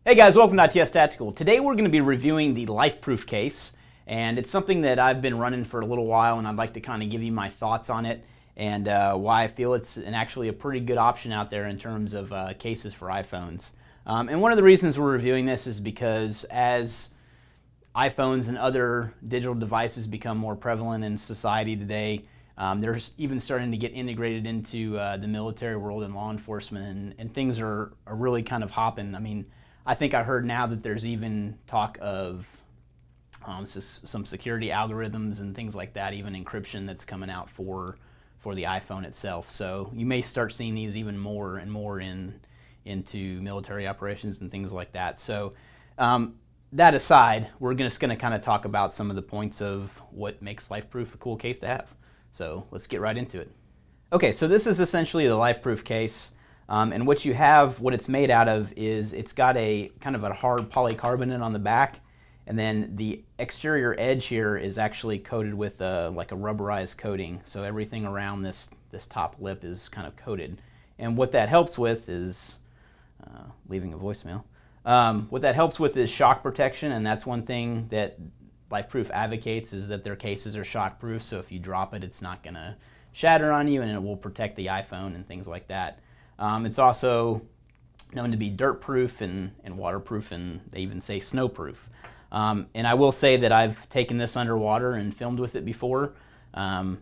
Hey guys, welcome to ITS Tactical. Today we're going to be reviewing the LifeProof case, and it's something that I've been running for a little while, and I'd like to kind of give you my thoughts on it and why I feel it's actually a pretty good option out there in terms of cases for iPhones. And one of the reasons we're reviewing this is because as iPhones and other digital devices become more prevalent in society today, they're even starting to get integrated into the military world and law enforcement, and things are really kind of hopping. I mean, I think I heard now that there's even talk of some security algorithms and things like that, even encryption that's coming out for the iPhone itself. So you may start seeing these even more and more into military operations and things like that. So that aside, we're just going to kind of talk about some of the points of what makes LifeProof a cool case to have. So let's get right into it. Okay, so this is essentially the LifeProof case. And what you have, what it's made out of is it's got a kind of a hard polycarbonate on the back, and then the exterior edge here is actually coated with like a rubberized coating. So everything around this top lip is kind of coated. And what that helps with is, leaving a voicemail, what that helps with is shock protection, and that's one thing that LifeProof advocates, is that their cases are shock proof, so if you drop it, it's not going to shatter on you, and it will protect the iPhone and things like that. It's also known to be dirt proof and waterproof, and they even say snow proof. And I will say that I've taken this underwater and filmed with it before. I've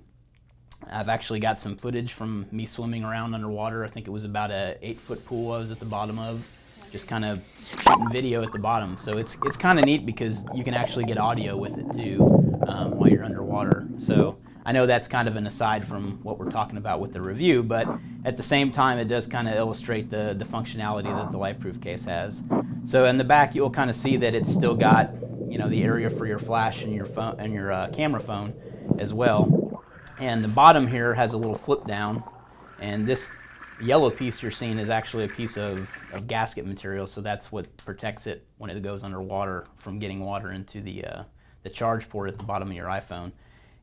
actually got some footage from me swimming around underwater. I think it was about a 8-foot pool I was at the bottom of, just kind of shooting video at the bottom. So it's kind of neat because you can actually get audio with it too while you're underwater. So I know that's kind of an aside from what we're talking about with the review, but at the same time it does kind of illustrate the functionality that the LifeProof case has. So in the back you'll kind of see that it's still got, you know, the area for your flash and your phone and your camera phone as well. And the bottom here has a little flip down, and this yellow piece you're seeing is actually a piece of gasket material, so that's what protects it when it goes underwater from getting water into the charge port at the bottom of your iPhone.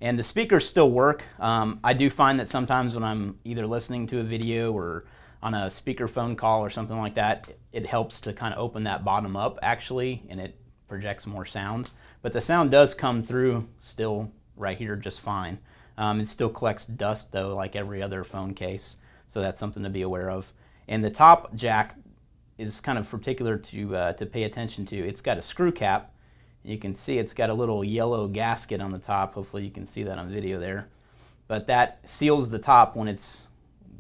And the speakers still work. I do find that sometimes when I'm either listening to a video or on a speakerphone call or something like that, it helps to kind of open that bottom up actually, and it projects more sound. But the sound does come through still right here just fine. It still collects dust though, like every other phone case, so that's something to be aware of. And the top jack is kind of particular to pay attention to. It's got a screw cap. You can see it's got a little yellow gasket on the top. Hopefully you can see that on video there. But that seals the top when it's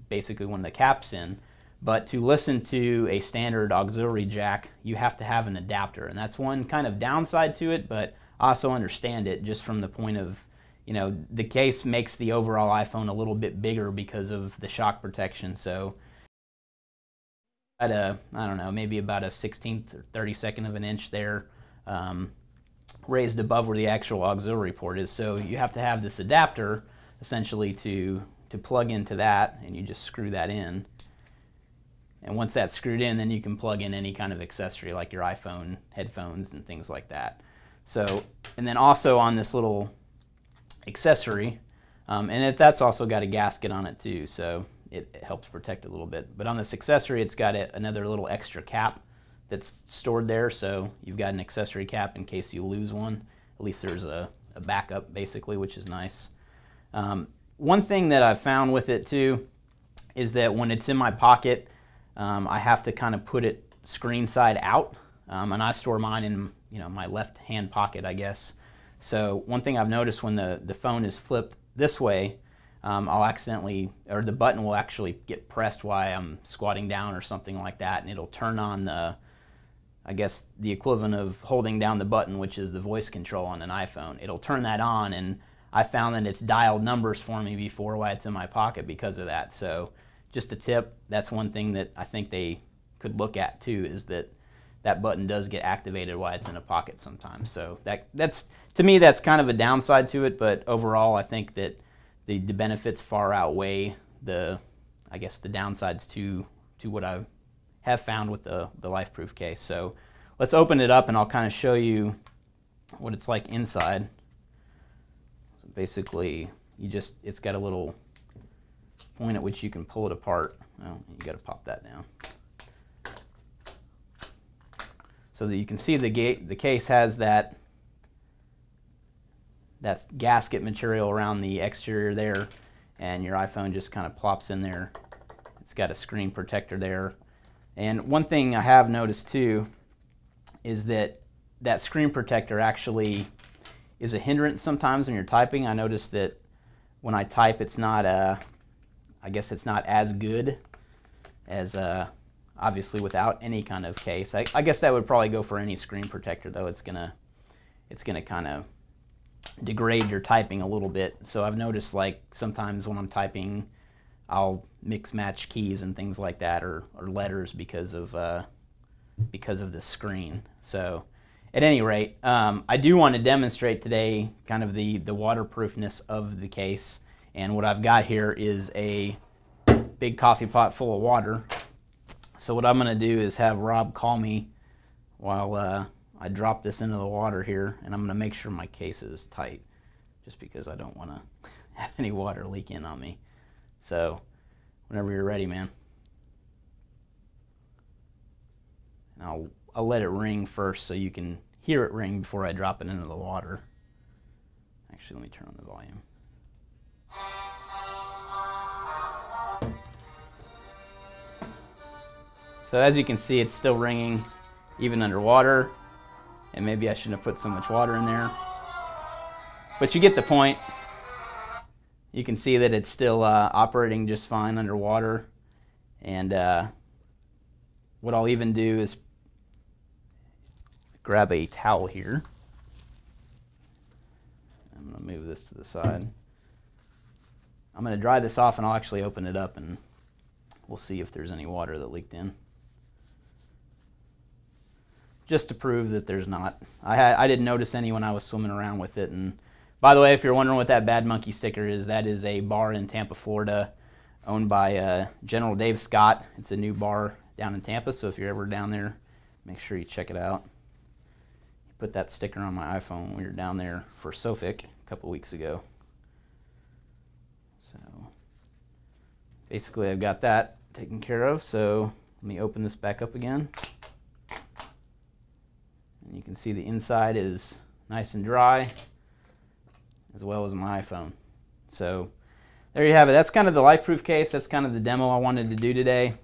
basically when the cap's in. But to listen to a standard auxiliary jack, you have to have an adapter. And that's one kind of downside to it, but I also understand it just from the point of, you know, the case makes the overall iPhone a little bit bigger because of the shock protection. So at I don't know, maybe about a 16th or 32nd of an inch there, raised above where the actual auxiliary port is. So you have to have this adapter essentially to plug into that, and you just screw that in. And once that's screwed in, then you can plug in any kind of accessory like your iPhone headphones and things like that. So, and then also on this little accessory, and that's also got a gasket on it too, so it helps protect it a little bit. But on this accessory, it's got another little extra cap that's stored there, so you've got an accessory cap in case you lose one. At least there's a backup basically, which is nice. One thing that I've found with it too is that when it's in my pocket, I have to kind of put it screen side out, and I store mine in, you know, my left hand pocket, I guess. So one thing I've noticed when the phone is flipped this way, I'll accidentally, or the button will actually get pressed while I'm squatting down or something like that, and it'll turn on the, I guess the equivalent of holding down the button, which is the voice control on an iPhone. It'll turn that on, and I found that it's dialed numbers for me before while it's in my pocket because of that. So just a tip, that's one thing that I think they could look at too, is that button does get activated while it's in a pocket sometimes. So that's to me, that's kind of a downside to it, but overall I think that the benefits far outweigh I guess the downsides to what I have found with the LifeProof case. So let's open it up and I'll kind of show you what it's like inside. So basically it's got a little point at which you can pull it apart. Well, you got to pop that down. so that you can see the case has that gasket material around the exterior there, and your iPhone just kind of plops in there. It's got a screen protector there. And one thing I have noticed too is that screen protector actually is a hindrance sometimes when you're typing. I noticed that when I type, it's not I guess it's not as good as obviously without any kind of case. I guess that would probably go for any screen protector, though. It's gonna kind of degrade your typing a little bit. So I've noticed, like, sometimes when I'm typing, I'll mix match keys and things like that, or letters because of the screen. So at any rate, I do want to demonstrate today kind of the waterproofness of the case. And what I've got here is a big coffee pot full of water. So what I'm going to do is have Rob call me while I drop this into the water here, and I'm going to make sure my case is tight, just because I don't want to have any water leak in on me. So whenever you're ready, man. And I'll let it ring first so you can hear it ring before I drop it into the water. Actually, let me turn on the volume. So as you can see, it's still ringing even underwater, and maybe I shouldn't have put so much water in there, but you get the point. You can see that it's still operating just fine underwater. And what I'll even do is grab a towel here. I'm going to move this to the side. I'm going to dry this off, and I'll actually open it up, and we'll see if there's any water that leaked in, just to prove that there's not. I didn't notice any when I was swimming around with it. And by the way, if you're wondering what that Bad Monkey sticker is, that is a bar in Tampa, Florida, owned by General Dave Scott. It's a new bar down in Tampa, so if you're ever down there, make sure you check it out. I put that sticker on my iPhone when we were down there for SOFIC a couple weeks ago. So basically I've got that taken care of, so let me open this back up again. And you can see the inside is nice and dry, as well as my iPhone. So there you have it. That's kind of the LifeProof case. That's kind of the demo I wanted to do today.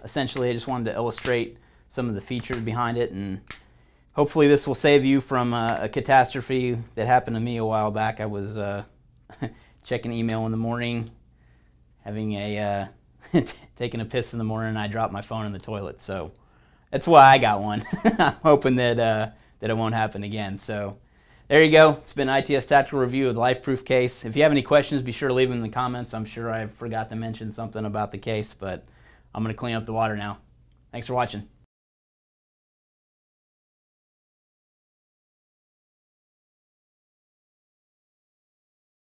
Essentially, I just wanted to illustrate some of the features behind it, and hopefully this will save you from a catastrophe that happened to me a while back. I was checking email in the morning, having a taking a piss in the morning, and I dropped my phone in the toilet. So that's why I got one. I'm hoping that it won't happen again. So there you go. It's been ITS Tactical Review of the LifeProof case. If you have any questions, be sure to leave them in the comments. I'm sure I forgot to mention something about the case, but I'm going to clean up the water now. Thanks for watching.